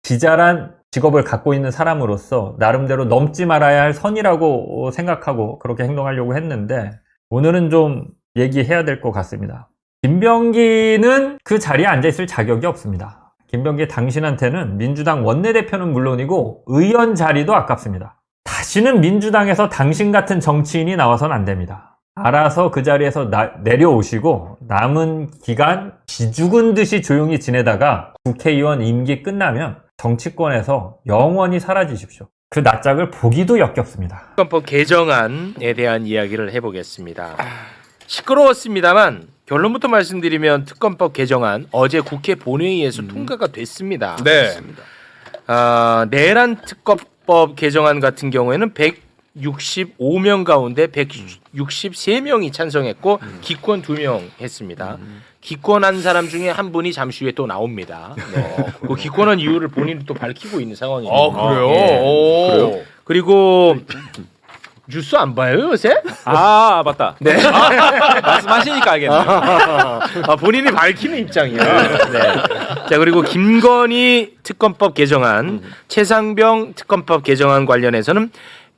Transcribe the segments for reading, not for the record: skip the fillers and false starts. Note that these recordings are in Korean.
기자란 직업을 갖고 있는 사람으로서 나름대로 넘지 말아야 할 선이라고 생각하고 그렇게 행동하려고 했는데 오늘은 좀 얘기해야 될 것 같습니다. 김병기는 그 자리에 앉아있을 자격이 없습니다. 김병기 당신한테는 민주당 원내대표는 물론이고 의원 자리도 아깝습니다. 다시는 민주당에서 당신 같은 정치인이 나와서는 안 됩니다. 알아서 그 자리에서 내려오시고 남은 기간 기죽은 듯이 조용히 지내다가 국회의원 임기 끝나면 정치권에서 영원히 사라지십시오. 그 낯짝을 보기도 역겹습니다. 특검법 개정안에 대한 이야기를 해보겠습니다. 시끄러웠습니다만 결론부터 말씀드리면 특검법 개정안 어제 국회 본회의에서 통과가 됐습니다. 네. 내란 특검법 개정안 같은 경우에는 165명 가운데 163명이 찬성했고 기권 2명 했습니다. 기권한 사람 중에 한 분이 잠시 후에 또 나옵니다. 네. 그 기권한 이유를 본인이 또 밝히고 있는 상황입니다. 그래요? 예. 오. 그리고 뉴스 안 봐요 요새? 아 맞다. 네. 말씀하시니까 알겠네. 본인이 밝히는 입장이에요. 네. 자 그리고 김건희 특검법 개정안, 최상병 특검법 개정안 관련해서는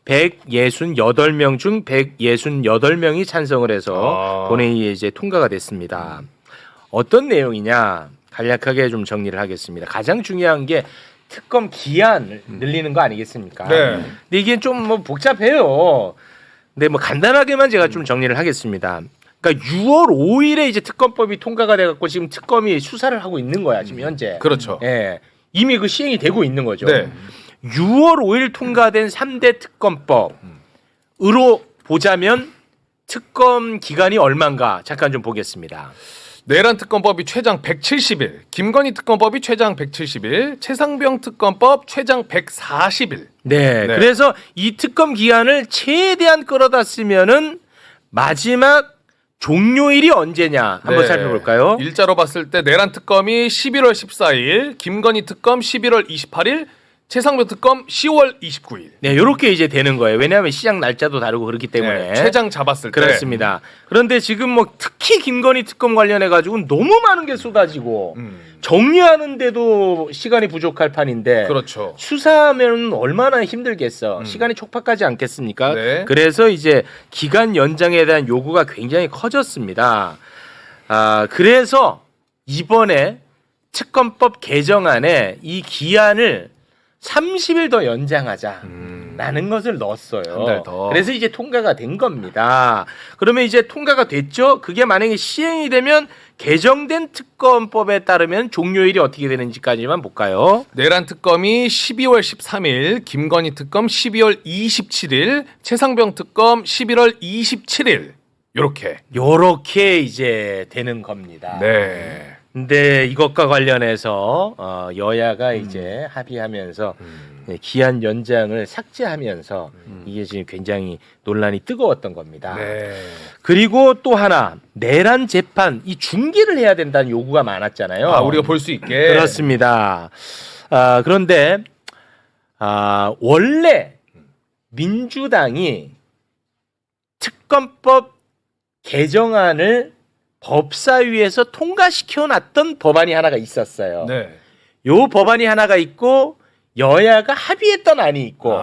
168명 중 168명이 찬성을 해서 본회의에 이제 통과가 됐습니다. 어떤 내용이냐 간략하게 좀 정리를 하겠습니다. 가장 중요한 게 특검 기한을 늘리는 거 아니겠습니까? 네. 근데 이게 좀 뭐 복잡해요. 근데 뭐 간단하게만 제가 좀 정리를 하겠습니다. 그러니까 6월 5일에 이제 특검법이 통과가 돼갖고 지금 특검이 수사를 하고 있는 거야 지금 현재. 그렇죠. 예, 이미 그 시행이 되고 있는 거죠. 네. 6월 5일 통과된 3대 특검법으로 보자면 특검 기간이 얼마인가 잠깐 좀 보겠습니다. 내란 특검법이 최장 170일, 김건희 특검법이 최장 170일, 최상병 특검법 최장 140일. 네, 그래서 이 특검 기한을 최대한 끌어다 쓰면은 마지막 종료일이 언제냐 한번 살펴볼까요? 일자로 봤을 때 내란 특검이 11월 14일, 김건희 특검 11월 28일, 최상병 특검 10월 29일. 네, 이렇게 이제 되는 거예요. 왜냐하면 시작 날짜도 다르고 그렇기 때문에. 네, 최장 잡았을 때. 그렇습니다. 그런데 지금 뭐 특히 김건희 특검 관련해 가지고 너무 많은 게 쏟아지고 정리하는데도 시간이 부족할 판인데. 그렇죠. 수사하면 얼마나 힘들겠어. 시간이 촉박하지 않겠습니까? 네. 그래서 이제 기간 연장에 대한 요구가 굉장히 커졌습니다. 그래서 이번에 특검법 개정안에 이 기한을 30일 더 연장하자라는 것을 넣었어요. 한 달 더. 그래서 이제 통과가 된 겁니다. 그러면 이제 통과가 됐죠? 그게 만약에 시행이 되면 개정된 특검법에 따르면 종료일이 어떻게 되는지까지만 볼까요? 내란 특검이 12월 13일, 김건희 특검 12월 27일, 최상병 특검 11월 27일. 요렇게 이제 되는 겁니다. 네. 근데 이것과 관련해서 여야가 이제 합의하면서 기한 연장을 삭제하면서 이게 지금 굉장히 논란이 뜨거웠던 겁니다. 네. 그리고 또 하나 내란 재판 이 중계를 해야 된다는 요구가 많았잖아요. 우리가 볼 수 있게. 그렇습니다. 그런데 원래 민주당이 특검법 개정안을 법사위에서 통과시켜놨던 법안이 하나가 있었어요. 네. 요 법안이 하나가 있고 여야가 합의했던 안이 있고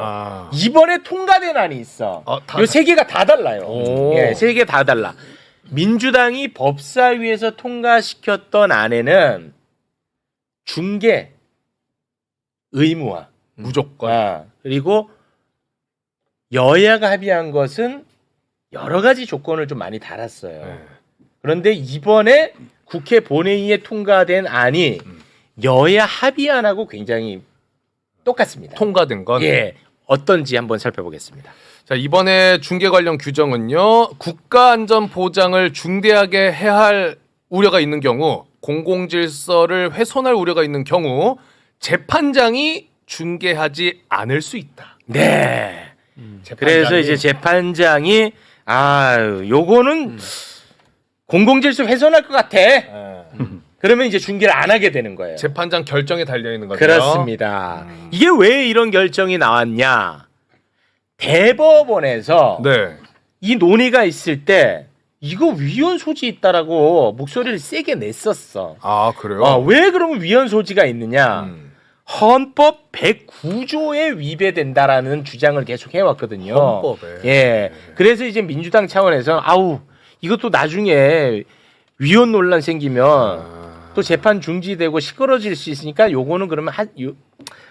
이번에 통과된 안이 있어. 요 세 개가 다 달라요. 예, 세 개 다 달라. 민주당이 법사위에서 통과시켰던 안에는 중개 의무화 무조건. 그리고 여야가 합의한 것은 여러 가지 조건을 좀 많이 달았어요. 네. 그런데 이번에 국회 본회의에 통과된 안이 여야 합의안하고 굉장히 똑같습니다. 통과된 건. 예, 어떤지 한번 살펴보겠습니다. 자, 이번에 중개 관련 규정은요. 국가 안전 보장을 중대하게 해할 우려가 있는 경우, 공공질서를 훼손할 우려가 있는 경우 재판장이 중개하지 않을 수 있다. 네. 그래서 이제 재판장이 요거는 공공질서 훼손할 것 같아. 그러면 이제 중개를 안 하게 되는 거예요. 재판장 결정에 달려 있는 거죠. 그렇습니다. 이게 왜 이런 결정이 나왔냐? 대법원에서 네. 이 논의가 있을 때 이거 위헌 소지 있다라고 목소리를 세게 냈었어. 그래요? 왜 그러면 위헌 소지가 있느냐? 헌법 109조에 위배된다라는 주장을 계속 해왔거든요. 헌법에. 예. 그래서 이제 민주당 차원에서 아우 이것도 나중에 위헌 논란 생기면 또 재판 중지되고 시끄러질 수 있으니까 요거는 그러면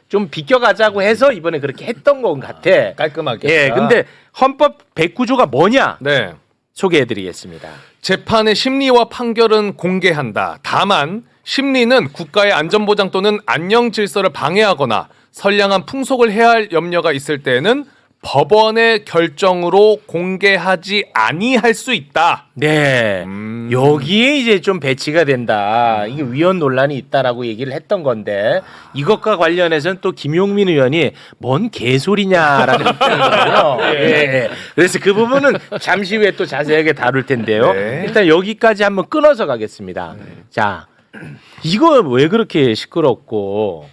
좀 비껴가자고 해서 이번에 그렇게 했던 것 같아. 깔끔하게. 예. 근데 헌법 109조가 뭐냐? 네. 소개해드리겠습니다. 재판의 심리와 판결은 공개한다. 다만 심리는 국가의 안전보장 또는 안녕 질서를 방해하거나 선량한 풍속을 해할 염려가 있을 때에는 법원의 결정으로 공개하지 아니할 수 있다. 네. 여기에 이제 좀 배치가 된다. 이게 위헌 논란이 있다라고 얘기를 했던 건데 이것과 관련해서는 또 김용민 의원이 뭔 개소리냐라는 입장이거든요. 예. 그래서 그 부분은 잠시 후에 또 자세하게 다룰 텐데요. 네. 일단 여기까지 한번 끊어서 가겠습니다. 자, 이거 왜 그렇게 시끄럽고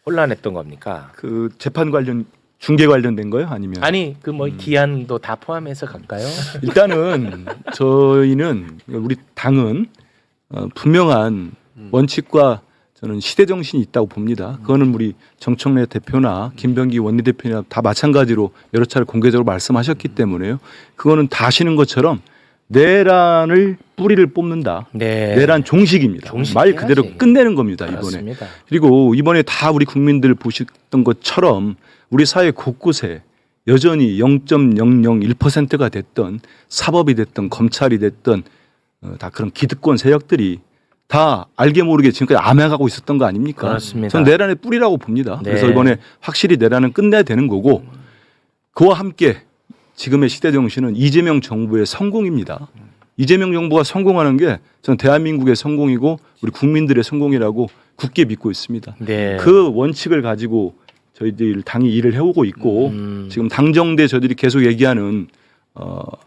혼란했던 겁니까? 그 재판 관련 중계 관련된 거요? 아니면 아니 그 뭐 기한도 다 포함해서 갈까요? 일단은 저희는 우리 당은 분명한 원칙과 저는 시대 정신이 있다고 봅니다. 그거는 우리 정청래 대표나 김병기 원내대표나 다 마찬가지로 여러 차례 공개적으로 말씀하셨기 때문에요. 그거는 다 아시는 것처럼 내란을 뿌리를 뽑는다. 네. 내란 종식입니다. 말 그대로 종식해야지. 끝내는 겁니다. 그렇습니다. 이번에. 그리고 이번에 다 우리 국민들 보셨던 것처럼 우리 사회 곳곳에 여전히 0.001%가 됐던 사법이 됐던 검찰이 됐던 다 그런 기득권 세력들이 다 알게 모르게 지금까지 암해가고 있었던 거 아닙니까? 그렇습니다. 전 내란의 뿌리라고 봅니다. 네. 그래서 이번에 확실히 내란은 끝내야 되는 거고 그와 함께 지금의 시대 정신은 이재명 정부의 성공입니다. 이재명 정부가 성공하는 게 전 대한민국의 성공이고 우리 국민들의 성공이라고 굳게 믿고 있습니다. 네. 그 원칙을 가지고 저희들 당이 일을 해오고 있고 지금 당정대 저희들이 계속 얘기하는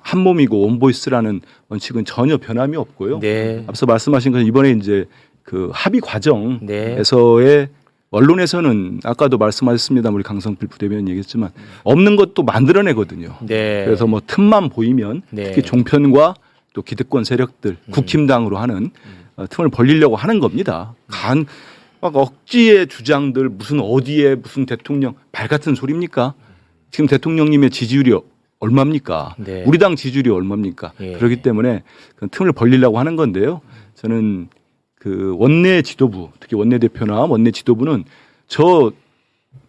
한 몸이고 원보이스라는 원칙은 전혀 변함이 없고요. 네. 앞서 말씀하신 것은 이번에 이제 그 합의 네. 과정에서의 언론에서는 아까도 말씀하셨습니다. 우리 강성필 부대변인 얘기했지만 없는 것도 만들어내거든요. 네. 그래서 뭐 틈만 보이면 네. 특히 종편과 또 기득권 세력들 국힘당으로 하는 틈을 벌리려고 하는 겁니다. 막 억지의 주장들 무슨 어디에 무슨 대통령 말 같은 소리입니까? 지금 대통령님의 지지율이 얼마입니까? 네. 우리 당 지지율이 얼마입니까? 예. 그렇기 때문에 그 틈을 벌리려고 하는 건데요. 저는 그 원내 지도부, 특히 원내대표나 원내 지도부는 저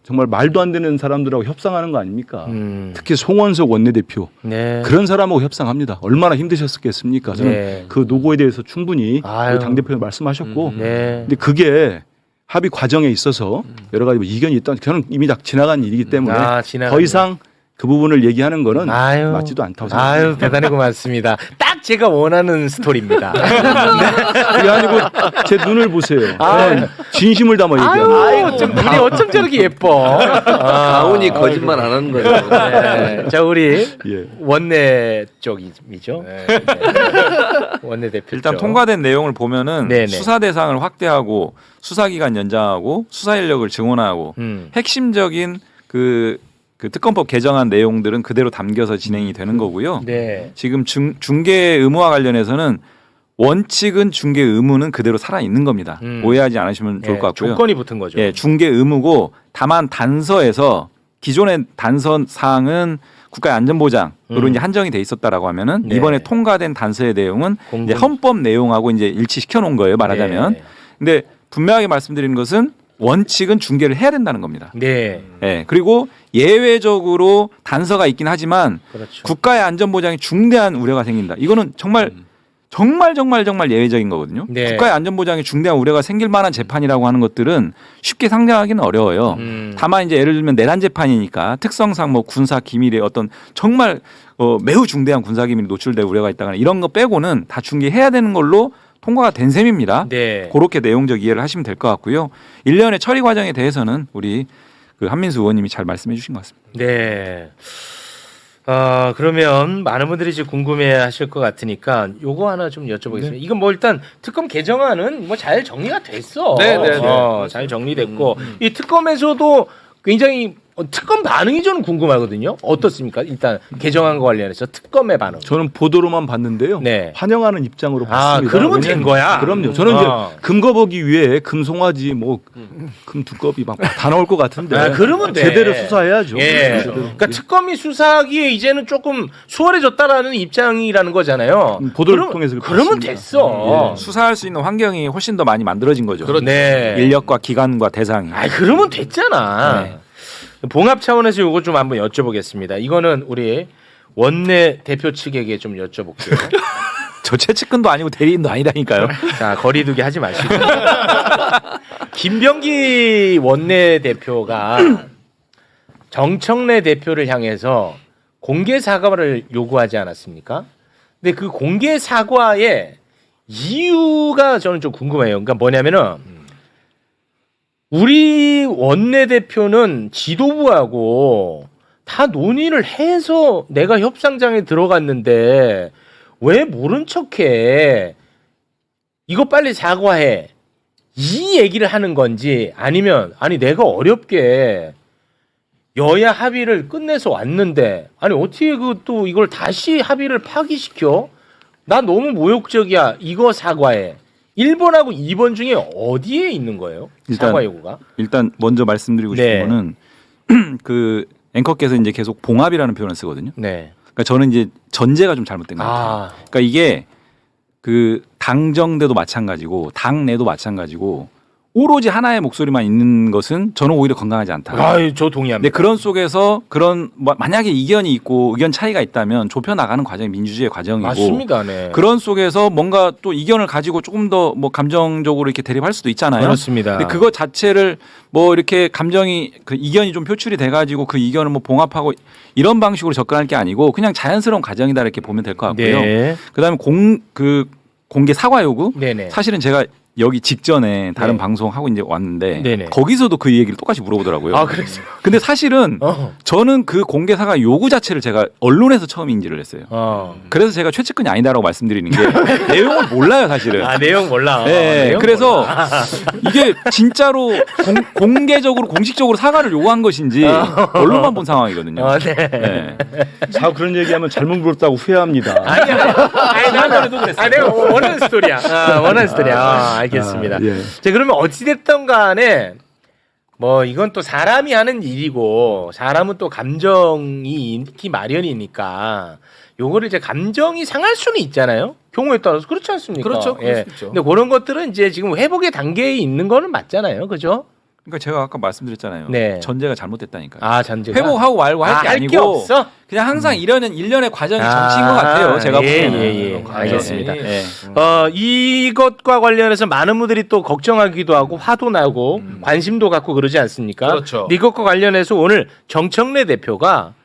정말 말도 안 되는 사람들하고 협상하는 거 아닙니까? 특히 송원석 원내대표 네. 그런 사람하고 협상합니다. 얼마나 힘드셨겠습니까? 저는 네. 그 노고에 대해서 충분히 아유. 당대표가 말씀하셨고 네. 근데 그게 합의 과정에 있어서 여러 가지 뭐 이견이 있다. 저는 이미 다 지나간 일이기 때문에 지나간 더 이상 그 부분을 얘기하는 거는 아유. 맞지도 않다고 생각합니다. 아유 대단히 고맙습니다. 딱 제가 원하는 스토리입니다. 그게 아니고 제 눈을 보세요. 아유. 저는 진심을 담아 얘기합니다. 아유 좀 눈이 어쩜 저렇게 예뻐. 가훈이 거짓말 안 하는 거예요. 네. 자 우리 예. 원내 쪽이죠. 네. 원내 대표. 일단 쪽. 통과된 내용을 보면은 네네. 수사 대상을 확대하고 수사 기간 연장하고 수사 인력을 증원하고 핵심적인 그 특검법 개정안 내용들은 그대로 담겨서 진행이 되는 거고요. 네. 지금 중개 의무와 관련해서는 원칙은 중개 의무는 그대로 살아 있는 겁니다. 오해하지 않으시면 좋을 것 같고요. 조건이 붙은 거죠. 예, 중개 의무고 다만 단서에서 기존의 단서 사항은 국가의 안전보장으로 이제 한정이 돼 있었다라고 하면은 네. 이번에 통과된 단서의 내용은 공공- 이제 헌법 내용하고 이제 일치시켜 놓은 거예요, 말하자면. 네. 근데 분명하게 말씀드리는 것은 원칙은 중개를 해야 된다는 겁니다. 네. 예. 그리고 예외적으로 단서가 있긴 하지만 그렇죠. 국가의 안전보장에 중대한 우려가 생긴다. 이거는 정말 예외적인 거거든요. 네. 국가의 안전보장에 중대한 우려가 생길 만한 재판이라고 하는 것들은 쉽게 상정하기는 어려워요. 다만 이제 예를 들면 내란 재판이니까 특성상 뭐 군사 기밀의 어떤 정말 매우 중대한 군사 기밀이 노출될 우려가 있다거나 이런 거 빼고는 다 중개해야 되는 걸로 통과가 된 셈입니다. 네. 그렇게 내용적 이해를 하시면 될 것 같고요. 일련의 처리 과정에 대해서는 우리 그 한민수 의원님이 잘 말씀해 주신 것 같습니다. 네. 그러면 많은 분들이 이제 궁금해하실 것 같으니까 요거 하나 좀 여쭤보겠습니다. 네. 이건 뭐 일단 특검 개정안은 뭐 잘 정리가 됐어. 네, 네, 네. 잘 정리됐고 이 특검에서도 굉장히 특검 반응이 저는 궁금하거든요. 어떻습니까? 일단 개정한 거 관련해서 특검의 반응. 저는 보도로만 봤는데요. 네. 환영하는 입장으로 아, 봤습니다. 그러면 된 거야? 그럼요. 저는 어. 이제 금거보기 위해 금송아지 뭐 금 두꺼비 막 다 나올 것 같은데. 아, 그러면 돼. 제대로 수사해야죠. 예. 제대로. 그러니까 특검이 수사하기에 이제는 조금 수월해졌다라는 입장이라는 거잖아요. 보도를 통해서 그러면 봤습니다. 됐어. 수사할 수 있는 환경이 훨씬 더 많이 만들어진 거죠. 네. 인력과 기관과 대상이. 아, 그러면 됐잖아. 네. 봉합 차원에서 이거 좀 한번 여쭤보겠습니다. 이거는 우리 원내 대표 측에게 좀 여쭤볼게요. 저 최측근도 아니고 대리인도 아니다니까요. 자, 거리두기 하지 마시고. 김병기 원내 대표가 정청래 대표를 향해서 공개 사과를 요구하지 않았습니까? 근데 그 공개 사과의 이유가 저는 좀 궁금해요. 그러니까 뭐냐면은 우리 원내대표는 지도부하고 다 논의를 해서 내가 협상장에 들어갔는데 왜 모른 척해? 이거 빨리 사과해. 이 얘기를 하는 건지 아니면 아니 내가 어렵게 여야 합의를 끝내서 왔는데 아니 어떻게 그 또 이걸 다시 합의를 파기시켜? 나 너무 모욕적이야. 이거 사과해. 1번하고 2번 중에 어디에 있는 거예요? 일단- 사과 요구가? 일단 먼저 말씀드리고 싶은 네. 거는 그 앵커께서 이제 계속 봉합이라는 표현을 쓰거든요. 네. 그러니까 저는 이제 전제가 좀 잘못된 것 같아요. 아, 그러니까 이게 그 당정대도 마찬가지고 당내도 마찬가지고 오로지 하나의 목소리만 있는 것은 저는 오히려 건강하지 않다. 저 동의합니다. 근데 그런 속에서 그런 만약에 이견이 있고 의견 차이가 있다면 좁혀 나가는 과정이 민주주의의 과정이고 맞습니다. 네. 그런 속에서 뭔가 또 이견을 가지고 조금 더 뭐 감정적으로 이렇게 대립할 수도 있잖아요. 그렇습니다. 근데 그거 자체를 뭐 이렇게 감정이 그 이견이 좀 표출이 돼가지고 그 이견을 뭐 봉합하고 이런 방식으로 접근할 게 아니고 그냥 자연스러운 과정이다 이렇게 보면 될 것 같고요. 네. 그다음에 공개 사과 요구 네네. 사실은 제가 여기 직전에 다른 네. 방송 하고 이제 왔는데 네네. 거기서도 그 얘기를 똑같이 물어보더라고요. 아, 그랬어요. 근데 사실은 어. 저는 그 공개 사과 요구 자체를 제가 언론에서 처음 인지를 했어요. 그래서 제가 최측근이 아니다라고 말씀드리는 게 내용을 몰라요, 사실은. 아, 내용 몰라. 네, 내용 그래서 몰라. 이게 진짜로 공개적으로 공식적으로 사과를 요구한 것인지 언론만 본 상황이거든요. 네. 네. 자꾸 그런 얘기하면 잘못 물었다고 후회합니다. 아니, 나도 그랬어. 아, 내가 원하는 스토리야. 원하는 스토리야. 알겠습니다. 예. 자, 그러면 어찌됐든 간에 뭐 이건 또 사람이 하는 일이고 사람은 또 감정이 있기 마련이니까 요거를 이제 감정이 상할 수는 있잖아요. 경우에 따라서 그렇지 않습니까? 그렇죠. 그럴 수 있죠. 근데 그런 것들은 이제 지금 회복의 단계에 있는 거는 맞잖아요. 그죠? 그러니까 제가 아까 말씀드렸잖아요. 네. 전제가 잘못됐다니까요. 아, 전제가 회복하고 말고 할 게 할 아니고 게 없어? 그냥 항상 일련의 과정이 정치인 것 같아요. 제가 예, 보기에는. 예, 예. 알겠습니다. 네. 이것과 관련해서 많은 분들이 또 걱정하기도 하고 화도 나고 관심도 갖고 그러지 않습니까? 그렇죠. 이것과 관련해서 오늘 정청래 대표가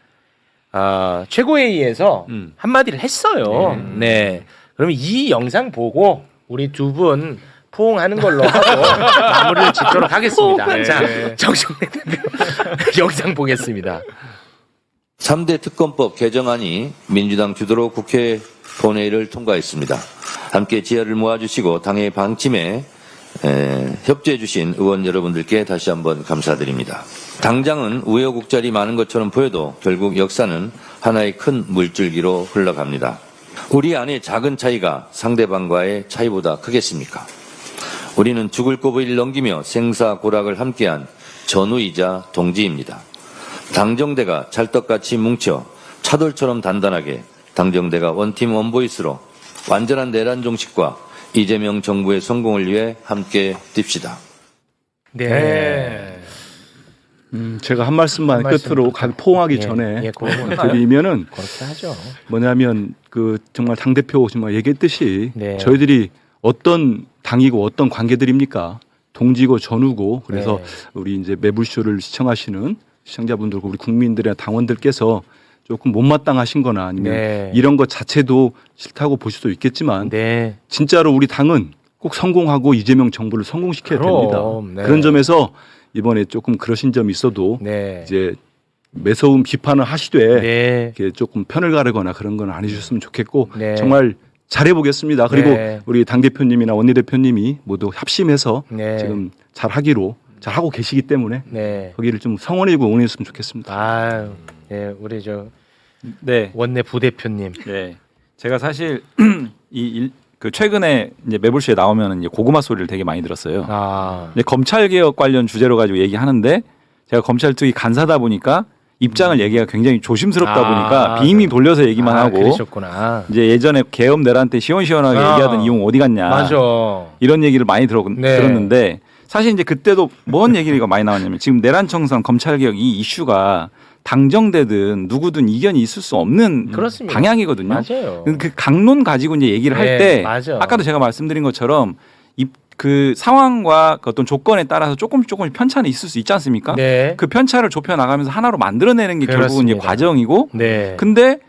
최고회의에서 한마디를 했어요. 네. 그럼 이 영상 보고 우리 두 분 포옹하는 걸로 하고 마무리를 짓도록 하겠습니다. 자, 정청래 대표 영상 보겠습니다. 3대 특검법 개정안이 민주당 주도로 국회 본회의를 통과했습니다. 함께 지혜를 모아주시고 당의 방침에 협조해 주신 의원 여러분들께 다시 한번 감사드립니다. 당장은 우여곡절이 많은 것처럼 보여도 결국 역사는 하나의 큰 물줄기로 흘러갑니다. 우리 안의 작은 차이가 상대방과의 차이보다 크겠습니까? 우리는 죽을 고비를 넘기며 생사고락을 함께한 전우이자 동지입니다. 당정대가 찰떡같이 뭉쳐 차돌처럼 단단하게 당정대가 원팀 원보이스로 완전한 내란 종식과 이재명 정부의 성공을 위해 함께 뜁시다. 네. 제가 한 말씀만 한 말씀 끝으로 포옹하기 예, 전에 예, 그거는 드리면은 그렇게 하죠. 뭐냐면 그 정말 당 대표 정말 얘기했듯이 네. 저희들이 어떤 당이고 어떤 관계들입니까? 동지고 전우고 그래서 네. 우리 이제 매불쇼를 시청하시는 시청자분들과 우리 국민들의 당원들께서 조금 못마땅하신거나 아니면 네. 이런 것 자체도 싫다고 보실 수도 있겠지만 네. 진짜로 우리 당은 꼭 성공하고 이재명 정부를 성공시켜야 그럼, 됩니다. 네. 그런 점에서 이번에 조금 그러신 점이 있어도 네. 이제 매서운 비판을 하시되 네. 이렇게 조금 편을 가르거나 그런 건 안 해주셨으면 좋겠고 네. 정말 잘해보겠습니다. 그리고 네. 우리 당 대표님이나 원내 대표님이 모두 합심해서 네. 지금 잘하기로 잘 하고 계시기 때문에 네. 거기를 좀 성원해주고 응원했으면 좋겠습니다. 아유, 예, 우리 저 네. 원내 부대표님. 네. 제가 사실 그 최근에 이제 매불쇼에 나오면 이제 고구마 소리를 되게 많이 들었어요. 아, 이제 검찰 개혁 관련 주제로 가지고 얘기하는데 제가 검찰 특위 간사다 보니까 입장을 얘기가 굉장히 조심스럽다 보니까 빙빙 돌려서 얘기만 하고 그러셨구나. 이제 예전에 계엄 내란 때 시원시원하게 얘기하던 이용 어디 갔냐 맞아. 이런 얘기를 많이 네. 들었는데 사실 이제 그때도 뭔 얘기가 많이 나왔냐면 지금 내란 청산 검찰 개혁 이 이슈가 당정되든 누구든 이견이 있을 수 없는 그렇습니다. 방향이거든요. 맞아요. 그 강론 가지고 이제 얘기를 네, 할 때 맞아. 아까도 제가 말씀드린 것처럼 그 상황과 그 어떤 조건에 따라서 조금씩 편차는 있을 수 있지 않습니까? 네. 그 편차를 좁혀 나가면서 하나로 만들어내는 게 결국은 이제 그렇습니다. 과정이고 네. 근데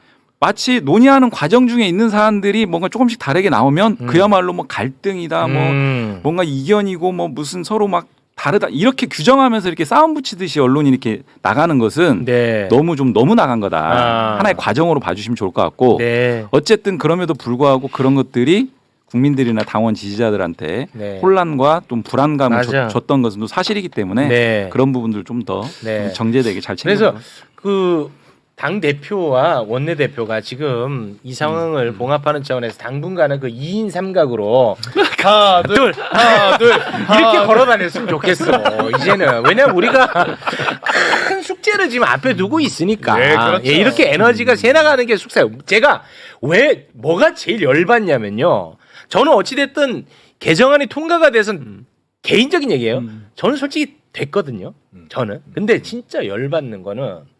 마치 논의하는 과정 중에 있는 사안들이 뭔가 조금씩 다르게 나오면 그야말로 뭐 갈등이다 뭐 뭔가 이견이고 뭐 무슨 서로 막 다르다 이렇게 규정하면서 이렇게 싸움 붙이듯이 언론이 이렇게 나가는 것은 네. 너무 나간 거다. 아. 하나의 과정으로 봐주시면 좋을 것 같고 네. 어쨌든 그럼에도 불구하고 그런 것들이 국민들이나 당원 지지자들한테 네. 혼란과 좀 불안감을 맞아. 줬던 것은 또 사실이기 때문에 네. 그런 부분들 좀 더 네. 정제되게 잘 챙겨. 그래서 그 당 대표와 원내 대표가 지금 이 상황을 봉합하는 차원에서 당분간은 그 2인 삼각으로 하나 둘 이렇게 걸어 다녔으면 좋겠어. 이제는 왜냐면 우리가 큰 숙제를 지금 앞에 두고 있으니까 네, 그렇죠. 예, 이렇게 에너지가 새 나가는 게 숙제예요. 제가 왜 뭐가 제일 열받냐면요. 저는 어찌 됐든 개정안이 통과가 돼선 개인적인 얘기예요. 저는 솔직히 됐거든요. 저는. 근데 진짜 열받는 거는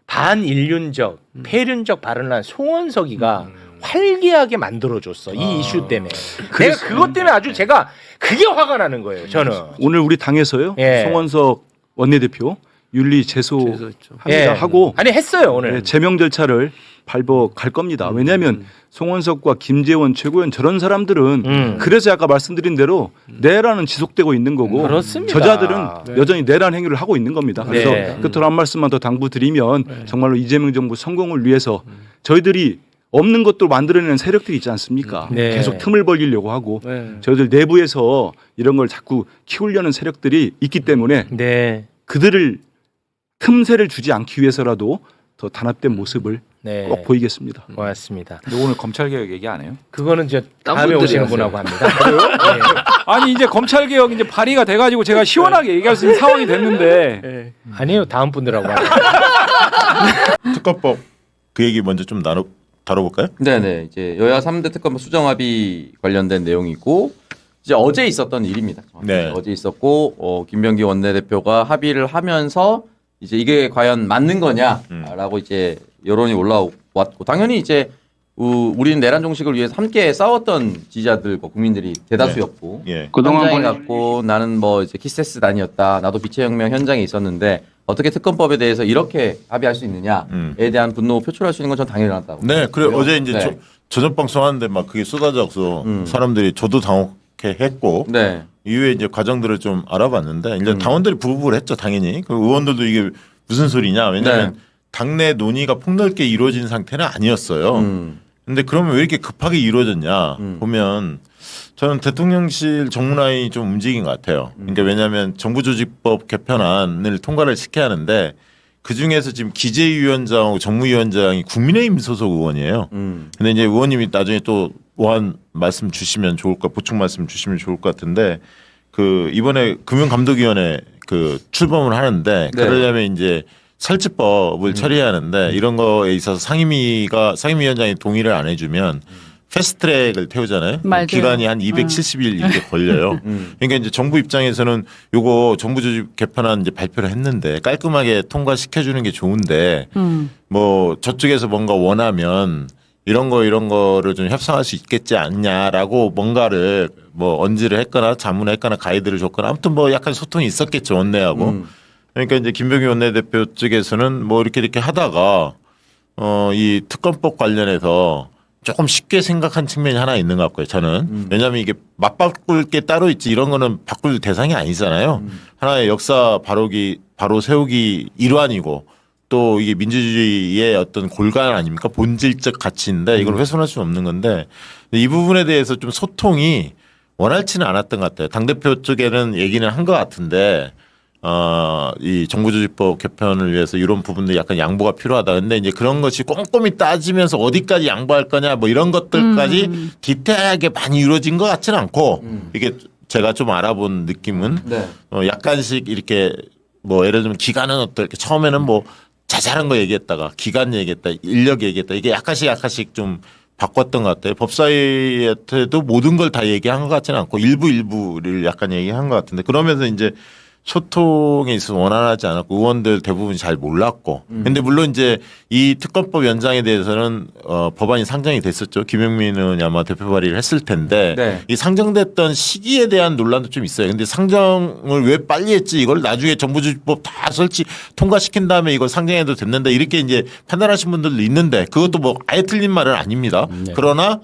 반인륜적, 폐륜적 발언을 한 송원석이가 활기하게 만들어줬어. 이 이슈 때문에. 내가 그것 때문에 아주 제가 그게 화가 나는 거예요. 저는. 오늘 우리 당에서요 예. 송원석 원내대표 윤리 제소합니다 예. 하고 아니 했어요 오늘. 네, 제명 절차를 밟아 갈 겁니다. 왜냐하면 송원석과 김재원 최고위원 저런 사람들은 그래서 아까 말씀드린 대로 내란은 지속되고 있는 거고 그렇습니다. 저자들은 여전히 내란 행위를 하고 있는 겁니다. 그래서 네. 끝으로 한 말씀만 더 당부드리면 정말로 이재명 정부 성공을 위해서 저희들이 없는 것도 만들어내는 세력들이 있지 않습니까? 네. 계속 틈을 벌리려고 하고 저희들 내부에서 이런 걸 자꾸 키우려는 세력들이 있기 때문에 네. 그들을 틈새를 주지 않기 위해서라도 더 단합된 모습을 네. 꼭 보이겠습니다. 고맙습니다. 근데 오늘 검찰 개혁 얘기 안 해요? 그거는 저 다음에 분들이 오시는 하세요. 분하고 합니다. 네. 아니 이제 검찰 개혁 이제 발의가 돼가지고 제가 시원하게 얘기할 수 있는 상황이 됐는데 아니에요. 다음 분들하고 합니다. 특검법 그 얘기 먼저 좀 다뤄볼까요? 네네. 이제 여야 3대 특검 수정합의 관련된 내용이고 이제 어제 있었던 일입니다. 네. 어제 있었고 김병기 원내대표가 합의를 하면서 이제 이게 과연 맞는 거냐라고 이제 여론이 올라왔고 당연히 이제 우리는 내란 종식을 위해서 함께 싸웠던 지지자들과 국민들이 대다수였고 예. 현장에 갔고 나는 뭐 이제 키세스 단이었다. 나도 빛의 혁명 현장에 있었는데 어떻게 특검법에 대해서 이렇게 합의할 수 있느냐에 대한 분노 표출할 수 있는 건 전 당연히 나왔다고. 네, 그래 어제 이제 네. 저녁 방송하는데 막 그게 쏟아져서 사람들이 저도 당혹해했고 네. 이후에 이제 과정들을 좀 알아봤는데 이제 당원들이 부부를 했죠, 당연히. 그 의원들도 이게 무슨 소리냐? 왜냐하면 네. 당내 논의가 폭넓게 이루어진 상태는 아니었어요. 근데 그러면 왜 이렇게 급하게 이루어졌냐 보면 저는 대통령실 정문안이 좀 움직인 것 같아요. 그러니까 왜냐하면 정부조직법 개편안을 통과를 시켜야 하는데 그 중에서 지금 기재위원장하고 정무위원장이 국민의힘 소속 의원이에요. 근데 이제 의원님이 나중에 또 보완 말씀 주시면 좋을 것, 보충 말씀 주시면 좋을 것 같은데 그 이번에 금융감독위원회 그 출범을 하는데 네. 그러려면 이제 설치법을 처리해야 하는데 이런 거에 있어서 상임위원장이 동의를 안 해주면 패스트트랙을 태우잖아요. 맞아요. 기간이 한 270일 이렇게 걸려요. 그러니까 이제 정부 입장에서는 요거 정부 조직 개편안 이제 발표를 했는데 깔끔하게 통과시켜주는 게 좋은데 뭐 저쪽에서 뭔가 원하면 이런 거를 좀 협상할 수 있겠지 않냐라고 뭔가를 뭐 언지를 했거나 자문을 했거나 가이드를 줬거나 아무튼 뭐 약간 소통이 있었겠죠 원내하고. 그러니까 이제 김병기 원내대표 쪽에서는 뭐 이렇게 하다가 이 특검법 관련해서 조금 쉽게 생각한 측면이 하나 있는 것 같고요. 저는 왜냐하면 이게 맞바꿀 게 따로 있지 이런 거는 바꿀 대상이 아니잖아요. 하나의 역사 바로 세우기 일환이고 또 이게 민주주의의 어떤 골간 아닙니까? 본질적 가치인데 이걸 훼손할 수 없는 건데 이 부분에 대해서 좀 소통이 원활치는 않았던 것 같아요. 당대표 쪽에는 얘기는 한 것 같은데 이 정부조직법 개편을 위해서 이런 부분들이 약간 양보가 필요하다. 근데 이제 그런 것이 꼼꼼히 따지면서 어디까지 양보할 거냐 뭐 이런 것들까지 디테일하게 많이 이루어진 것 같지는 않고 이게 제가 좀 알아본 느낌은 네. 약간씩 이렇게 뭐 예를 들면 기간은 어떨까 처음에는 뭐 자잘한 거 얘기했다가 기간 얘기했다 인력 얘기했다 이게 약간씩 좀 바꿨던 것 같아요. 법사위한테도 모든 걸 다 얘기한 것 같지는 않고 일부를 약간 얘기한 것 같은데 그러면서 이제 소통에 있어서 원활하지 않았고 의원들 대부분 잘 몰랐고 근데 물론 이제 이 특검법 연장에 대해서는 법안이 상정이 됐었죠. 김용민은 아마 대표 발의를 했을 텐데 네. 이 상정됐던 시기에 대한 논란도 좀 있어요. 근데 상정을 왜 빨리 했지 이걸 나중에 정부조직법 다 통과시킨 다음에 이걸 상정해도 됐는데 이렇게 이제 판단하신 분들도 있는데 그것도 뭐 아예 틀린 말은 아닙니다. 그러나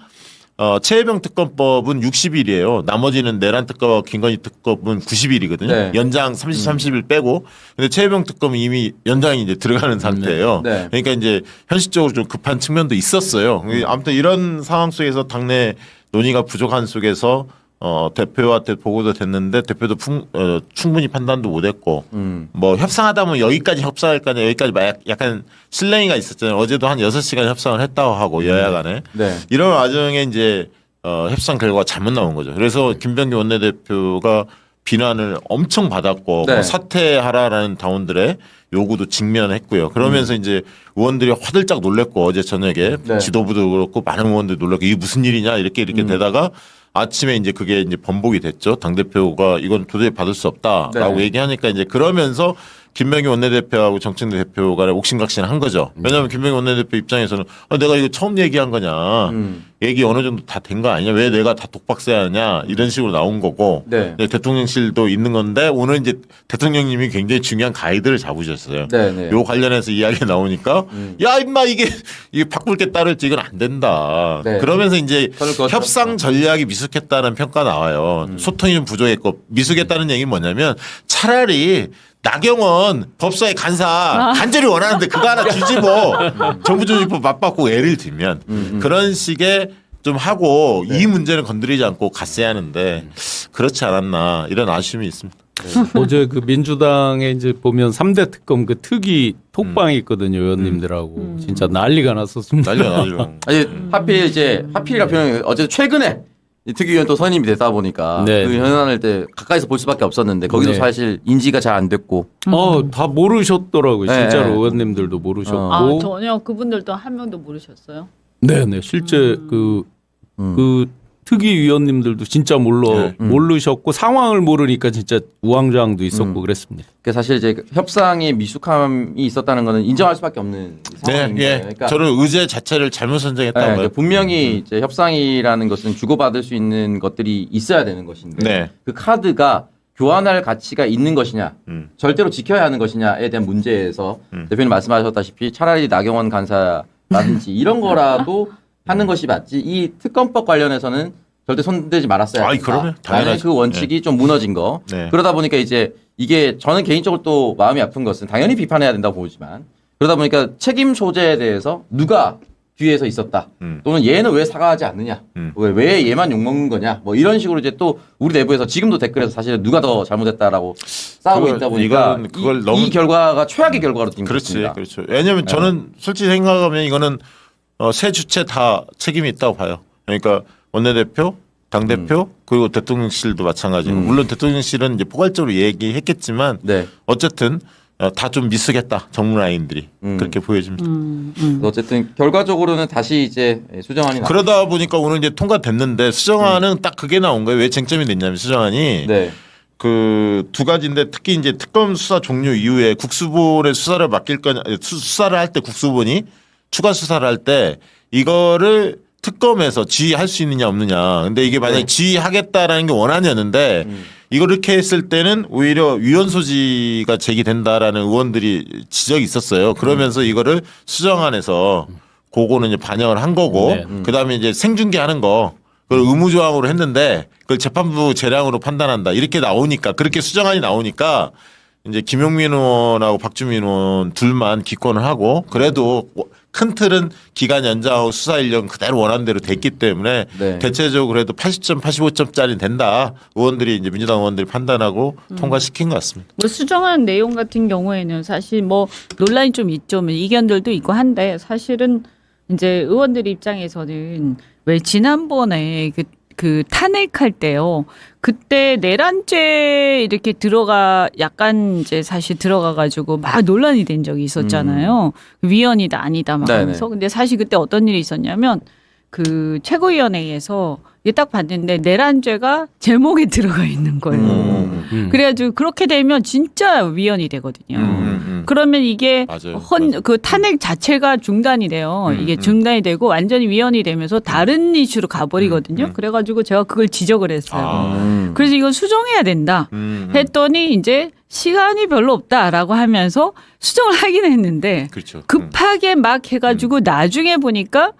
최혜병 특검법은 60일이에요. 나머지는 내란 특검과 김건희 특검은 90일이거든요. 네. 연장 30일 빼고. 근데 최혜병 특검은 이미 연장이 이제 들어가는 상태예요. 네. 그러니까 이제 현실적으로 좀 급한 측면도 있었어요. 아무튼 이런 상황 속에서 당내 논의가 부족한 속에서 대표한테 보고도 됐는데 대표도 충분히 판단도 못했고 뭐 협상하다 보면 여기까지 협상할 거냐 여기까지 약간 실랭이가 있었잖아요. 어제도 한 6시간 협상을 했다고 하고 여야 간에 네. 이런 와중에 이제 협상 결과가 잘못 나온 거죠. 그래서 김병기 원내대표가 비난을 엄청 받았고 네. 뭐 사퇴하라라는 당원들의 요구도 직면했고요. 그러면서 이제 의원들이 화들짝 놀랬고 어제 저녁에 네. 지도부도 그렇고 많은 의원들이 놀랐고 이게 무슨 일이냐 이렇게 되다가 아침에 이제 그게 이제 번복이 됐죠. 당대표가 이건 도저히 받을 수 없다라고 네. 얘기하니까 이제 그러면서 김병기 원내대표하고 정청래 대표가 옥신각신한 거죠. 왜냐하면 김병기 원내대표 입장에서는 내가 이거 처음 얘기한 거냐. 얘기 어느 정도 다 된 거 아니냐. 왜 내가 다 독박해야 하냐. 이런 식으로 나온 거고. 네. 대통령실도 있는 건데 오늘 이제 대통령님이 굉장히 중요한 가이드를 잡으셨어요. 네, 네. 요 관련해서 이야기가 나오니까 야 임마 이게 바꿀 게 따를지 이건 안 된다. 네. 그러면서 이제 선을 그었죠. 협상 전략이 미숙했다는 평가 나와요. 소통이 좀 부족했고 미숙했다는 얘기는 뭐냐면 차라리 나경원 법사위 간사 간절히 원하는데 그거 하나 주지 뭐 정부조직법 맞바꾸고 예를 들면 그런 식의 좀 하고 이 문제는 건드리지 않고 갔어야 하는데 그렇지 않았나 이런 아쉬움이 있습니다. 어제 그 민주당에 이제 보면 3대 특검 그 특위 톡방이 있거든요, 의원님들하고. 진짜 난리가 났었습니다. 난리가 나죠. 아니 하필이라 표현이 어제 최근에 이 특위위원 또 선임이 되다 보니까 네. 그 현안을 때 가까이서 볼 수밖에 없었는데 거기도 네. 사실 인지가 잘 안 됐고 다 모르셨더라고요. 네. 진짜로 의원님들도 모르셨고. 아, 전혀 그분들도 한 명도 모르셨어요? 네네. 실제 그 특위위원님들도 진짜 모르셨고 상황을 모르니까 진짜 우왕좌왕도 있었고 그랬습니다. 그 사실 이제 협상에 미숙함이 있었다는 거는 인정할 수밖에 없는 상황인 네, 거예요. 예. 그러니까 저는 의제 자체를 잘못 선정했다고 네, 봐요. 분명히 이제 협상이라는 것은 주고받을 수 있는 것들이 있어야 되는 것인데 네. 그 카드가 교환할 가치가 있는 것이냐 절대로 지켜야 하는 것이냐에 대한 문제에서 대표님 말씀하셨다시피 차라리 나경원 간사라든지 이런 거라도 하는 것이 맞지 이 특검법 관련해서는 절대 손대지 말았어야 아이, 한다. 그러면 당연하죠. 그 원칙이 좀 무너진 거. 네. 그러다 보니까 이제 이게 저는 개인적으로 또 마음이 아픈 것은 당연히 비판해야 된다고 보지만 그러다 보니까 책임 소재에 대해서 누가 뒤에서 있었다. 또는 얘는 왜 사과하지 않느냐. 왜 얘만 욕먹는 거냐. 뭐 이런 식으로 이제 또 우리 내부에서 지금도 댓글에서 사실은 누가 더 잘못했다라고 싸우고 있다 보니까 이 결과가 최악의 결과로 뒷받침입니다. 그렇죠. 왜냐하면 저는 솔직히 생각하면 이거는 세 주체 다 책임이 있다고 봐요. 그러니까 원내대표, 당대표 그리고 대통령실도 마찬가지고 물론 대통령실은 이제 포괄적으로 얘기했겠지만 네. 어쨌든 다 좀 미숙했다 정무 라인들이 그렇게 보여집니다. 어쨌든 결과적으로는 다시 이제 수정안이 나. 그러다 보니까 오늘 이제 통과됐는데 수정안은 딱 그게 나온 거예요. 왜 쟁점이 됐냐면 수정안이 네. 그 두 가지인데 특히 이제 특검 수사 종료 이후에 국수본의 수사를 맡길 거냐 수사를 할 때 국수본이 추가 수사를 할 때 이거를 특검에서 지휘할 수 있느냐 없느냐. 근데 이게 만약에 지휘하겠다라는 게 원안이었는데 이걸 이렇게 했을 때는 오히려 위헌 소지가 제기된다라는 의원들이 지적이 있었어요. 그러면서 이거를 수정안에서 그거는 이제 반영을 한 거고 그다음에 이제 생중계하는 거 그걸 의무조항으로 했는데 그걸 재판부 재량으로 판단한다. 이렇게 나오니까 그렇게 수정안이 나오니까 이제 김용민 의원하고 박주민 의원 둘만 기권을 하고 그래도 큰 틀은 기간 연장하고 수사 인력 그대로 원하는 대로 됐기 때문에 네. 대체적으로 그래도 80점, 85점짜리 된다. 의원들이 이제 민주당 의원들이 판단하고 통과시킨 것 같습니다. 뭐 수정한 내용 같은 경우에는 사실 뭐 논란이 좀 있죠. 뭐 이견들도 있고 한데 사실은 이제 의원들 입장에서는 왜 지난번에 그 탄핵할 때요. 그때 내란죄 이렇게 약간 이제 사실 들어가가지고 막 논란이 된 적이 있었잖아요. 위헌이다 아니다 막 하면서. 근데 사실 그때 어떤 일이 있었냐면 그 최고위원회에서 이게 딱 봤는데 내란죄가 제목에 들어가 있는 거예요. 그래가지고 그렇게 되면 진짜 위헌이 되거든요. 그러면 이게 맞아요. 그 탄핵 자체가 중단이 돼요. 이게 중단이 되고 완전히 위헌이 되면서 다른 이슈로 가버리거든요. 그래가지고 제가 그걸 지적을 했어요. 그래서 이건 수정해야 된다 했더니 이제 시간이 별로 없다라고 하면서 수정을 하긴 했는데 그렇죠. 급하게 막 해가지고 나중에 보니까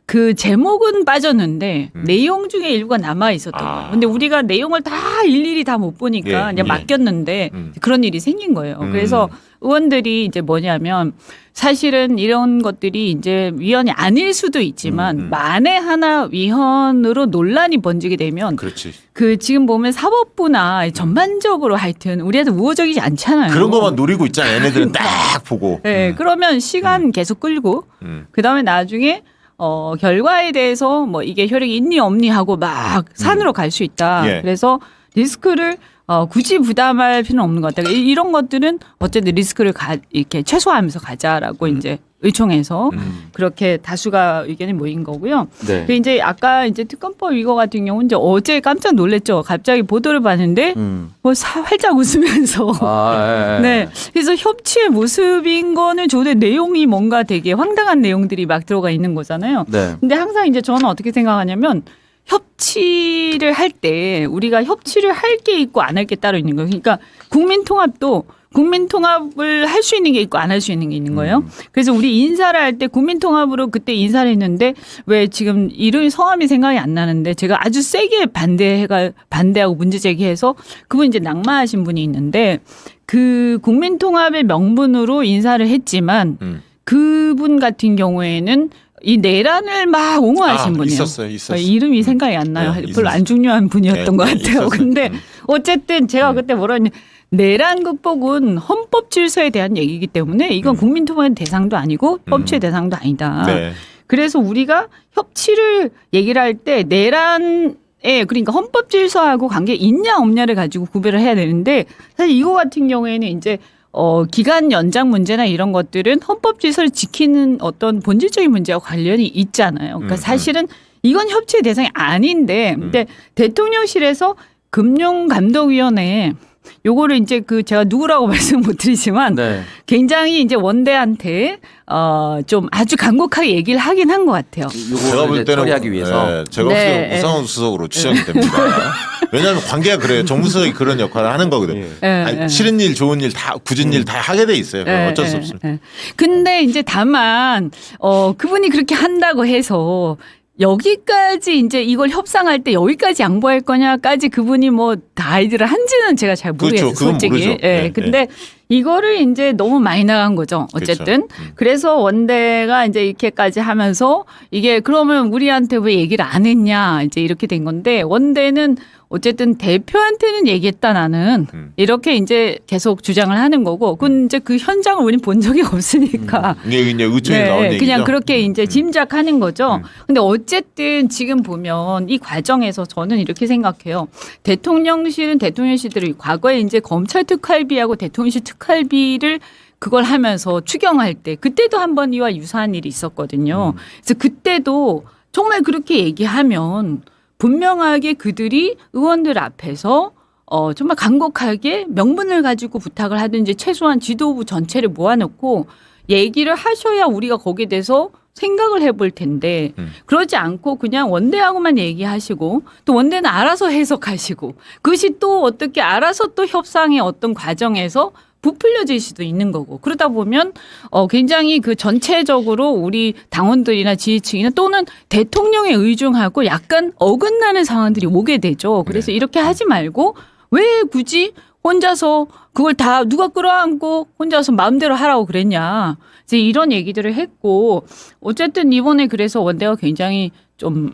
그 제목은 빠졌는데 내용 중에 일부가 남아 있었던 거예요. 근데 우리가 내용을 다 일일이 다 못 보니까 예, 그냥 예. 맡겼는데 그런 일이 생긴 거예요. 그래서 의원들이 이제 뭐냐면 사실은 이런 것들이 이제 위헌이 아닐 수도 있지만 만에 하나 위헌으로 논란이 번지게 되면 그렇지. 그 지금 보면 사법부나 전반적으로 하여튼 우리한테 우호적이지 않잖아요. 그런 것만 노리고 있잖아. 얘네들은 딱 보고. 네, 그러면 시간 계속 끌고 그다음에 나중에 결과에 대해서 뭐 이게 효력이 있니 없니 하고 막 산으로 갈 수 있다. 예. 그래서 리스크를 굳이 부담할 필요는 없는 것 같아요. 이런 것들은 어쨌든 리스크를 이렇게 최소화하면서 가자라고 이제 의총에서 그렇게 다수가 의견이 모인 거고요. 네. 그 이제 아까 이제 특검법 이거 같은 경우는 이제 어제 깜짝 놀랐죠. 갑자기 보도를 봤는데 뭐 활짝 웃으면서 아, 예. 네. 그래서 협치의 모습인 거는 좋은데 내용이 뭔가 되게 황당한 내용들이 막 들어가 있는 거잖아요. 네. 근데 항상 이제 저는 어떻게 생각하냐면 협치를 할 때 우리가 협치를 할 게 있고 안 할 게 따로 있는 거예요. 그러니까 국민통합도 국민통합을 할 수 있는 게 있고 안 할 수 있는 게 있는 거예요. 그래서 우리 인사를 할 때 국민통합으로 그때 인사를 했는데 왜 지금 이름이 성함이 생각이 안 나는데 제가 아주 세게 반대하고 문제 제기해서 그분 이제 낙마하신 분이 있는데 그 국민통합의 명분으로 인사를 했지만 그분 같은 경우에는 이 내란을 막 옹호하신 분이에요. 있었어요. 이름이 생각이 안 나요. 네, 별로 있었어요. 안 중요한 분이었던 것 같아요. 있었어요. 근데 어쨌든 제가 그때 뭐라 했냐. 내란 극복은 헌법 질서에 대한 얘기이기 때문에 이건 국민통합의 대상도 아니고 협치의 대상도 아니다. 네. 그래서 우리가 협치를 얘기를 할 때 내란에 그러니까 헌법 질서하고 관계 있냐 없냐를 가지고 구별을 해야 되는데 사실 이거 같은 경우에는 이제 기간 연장 문제나 이런 것들은 헌법 질서를 지키는 어떤 본질적인 문제와 관련이 있잖아요. 그러니까 사실은 이건 협치의 대상이 아닌데 근데 대통령실에서 금융감독위원회 요거를 이제 제가 누구라고 말씀 못 드리지만 네. 굉장히 이제 원대한테 좀 아주 간곡하게 얘기를 하긴 한 것 같아요. 제가 볼 이제 때는 처리하기 위해서. 제가 볼 때는 우상호 수석으로 추정이 됩니다. 왜냐하면 관계가 그래요. 정무수석이 그런 역할을 하는 거거든요. 아니, 싫은 일, 좋은 일 다 굳은 일 다 하게 돼 있어요. 그건 어쩔 수 없습니다. 근데 이제 다만 그분이 그렇게 한다고 해서 여기까지 이제 이걸 협상할 때 여기까지 양보할 거냐까지 그분이 뭐 가이드를 한지는 제가 잘 모르겠어요. 그렇죠. 그건 솔직히. 모르죠. 예. 네, 근데 이거를 이제 너무 많이 나간 거죠. 어쨌든. 그래서 원대가 이제 이렇게까지 하면서 이게 그러면 우리한테 왜 얘기를 안 했냐 이제 이렇게 된 건데 원대는 어쨌든 대표한테는 얘기했다 나는 이렇게 이제 계속 주장을 하는 거고 그건 이제 그 현장을 우린 본 적이 없으니까 이게 이제 의총에 나온 얘기죠. 그냥 그렇게 이제 짐작하는 거죠. 근데 어쨌든 지금 보면 이 과정에서 저는 이렇게 생각해요. 대통령실은 대통령실들이 과거에 이제 검찰 특활비하고 대통령실 특활비를 그걸 하면서 추경할 때 그때도 한번 이와 유사한 일이 있었거든요. 그래서 그때도 정말 그렇게 얘기하면 분명하게 그들이 의원들 앞에서 정말 간곡하게 명분을 가지고 부탁을 하든지 최소한 지도부 전체를 모아놓고 얘기를 하셔야 우리가 거기에 대해서 생각을 해볼 텐데 그러지 않고 그냥 원대하고만 얘기하시고 또 원대는 알아서 해석하시고 그것이 또 어떻게 알아서 또 협상의 어떤 과정에서 부풀려질 수도 있는 거고 그러다 보면 굉장히 그 전체적으로 우리 당원들이나 지지층이나 또는 대통령에 의존하고 약간 어긋나는 상황들이 오게 되죠. 그래서 이렇게 하지 말고 왜 굳이 혼자서 그걸 다 누가 끌어안고 혼자서 마음대로 하라고 그랬냐. 이제 이런 얘기들을 했고 어쨌든 이번에 그래서 원대가 굉장히 좀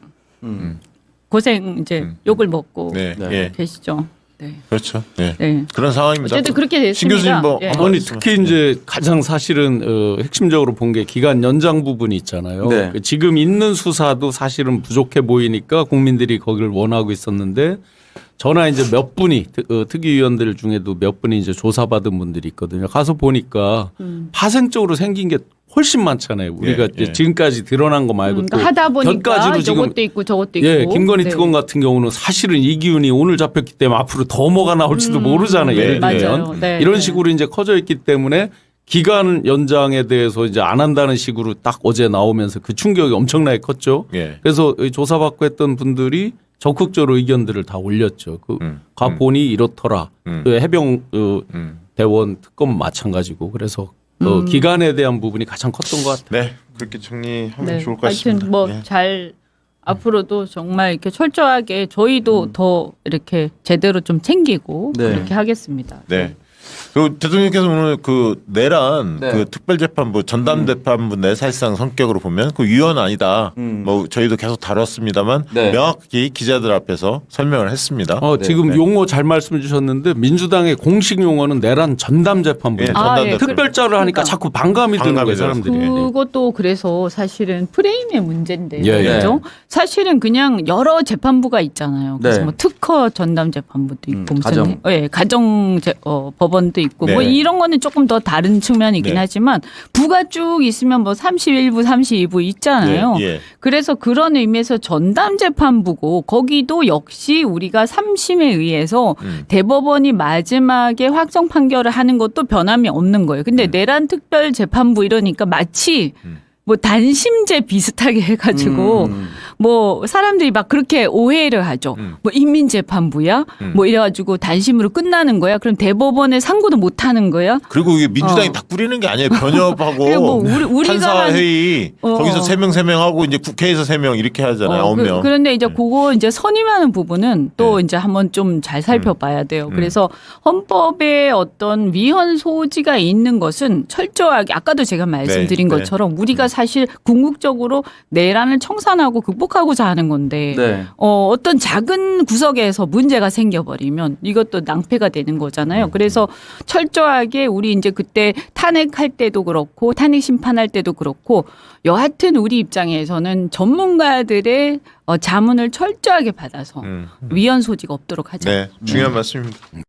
고생 이제 욕을 먹고 네. 예. 계시죠. 네. 그렇죠. 네. 네. 그런 상황입니다. 어쨌든 그렇게 됐습니다. 신 교수님 뭐 예. 한번 아니 특히 이제 가장 사실은 핵심적으로 본 게 기간 연장 부분이 있잖아요. 네. 지금 있는 수사도 사실은 부족해 보이니까 국민들이 거기를 원하고 있었는데 저나 이제 몇 분이 특위위원들 중에도 몇 분이 이제 조사받은 분들이 있거든요. 가서 보니까 파생적으로 생긴 게 훨씬 많잖아요. 우리가 예, 이제 예. 지금까지 드러난 거 말고 또 하다 보니까 곁가지로 지금 저것도 있고 저것도 있고. 예, 김건희 네. 특검 같은 경우는 사실은 이 기운이 오늘 잡혔기 때문에 앞으로 더 뭐가 나올지도 모르잖아요. 네, 예를 들면 맞아요. 네, 이런 네. 식으로 이제 커져 있기 때문에 기간 연장에 대해서 이제 안 한다는 식으로 딱 어제 나오면서 그 충격이 엄청나게 컸죠. 예. 그래서 이 조사받고 했던 분들이 적극적으로 의견들을 다 올렸죠. 그 가본이 이렇더라. 그 해병 대원 특검 마찬가지고 그래서 기간에 대한 부분이 가장 컸던 것 같아요. 네. 그렇게 정리하면 네. 좋을 것 같습니다. 하여튼 뭐 예. 잘 앞으로도 정말 이렇게 철저하게 저희도 더 이렇게 제대로 좀 챙기고 네. 그렇게 하겠습니다. 네. 그 대통령께서 오늘 그 내란 네. 그 특별재판부 전담재판부인데 사실상 성격으로 보면 그 위원 아니다. 뭐 저희도 계속 다뤘습니다만 네. 명확히 기자들 앞에서 설명을 했습니다. 지금 용어 잘 말씀 주셨는데 민주당의 공식 용어는 내란 전담재판부. 예, 아, 전담재판부. 예. 특별자를 하니까 그러니까. 자꾸 반감이 드는 반감이 거예요, 사람들이. 들어요. 그것도 그래서 사실은 프레임의 문제인데 예, 예. 그죠? 사실은 그냥 여러 재판부가 있잖아요. 그래서 네. 뭐 특허 전담 재판부도 있고 무슨 가정. 가정 법원도 있고 뭐 네. 이런 거는 조금 더 다른 측면이긴 네. 하지만 부가 쭉 있으면 뭐 31부, 32부 있잖아요. 예, 예. 그래서 그런 의미에서 전담 재판부고 거기도 역시 우리가 3심에 의해서 대법원이 마지막에 확정 판결을 하는 것도 변함이 없는 거예요. 근데 내란 특별 재판부 이러니까 마치 뭐 단심제 비슷하게 해가지고 뭐 사람들이 막 그렇게 오해를 하죠. 뭐 인민재판부야? 뭐 이래가지고 단심으로 끝나는 거야? 그럼 대법원에 상고도 못 하는 거야? 그리고 이게 민주당이 다 꾸리는 게 아니에요. 변협하고 그리고 뭐 우리가 판사회의 한- 거기서 3명 하고 이제 국회에서 3명 이렇게 하잖아요. 9명. 그런데 이제 그거 이제 선임하는 부분은 또 이제 한번 좀 잘 살펴봐야 돼요. 그래서 헌법에 어떤 위헌 소지가 있는 것은 철저하게 아까도 제가 말씀드린 네. 것처럼 우리가 사실 궁극적으로 내란을 청산하고 극복하고자 하는 건데 네. 어떤 작은 구석에서 문제가 생겨버리면 이것도 낭패가 되는 거잖아요. 그래서 철저하게 우리 이제 그때 탄핵할 때도 그렇고 탄핵 심판할 때도 그렇고 여하튼 우리 입장에서는 전문가들의 자문을 철저하게 받아서 위헌 소지가 없도록 하자. 네, 중요한 말씀입니다.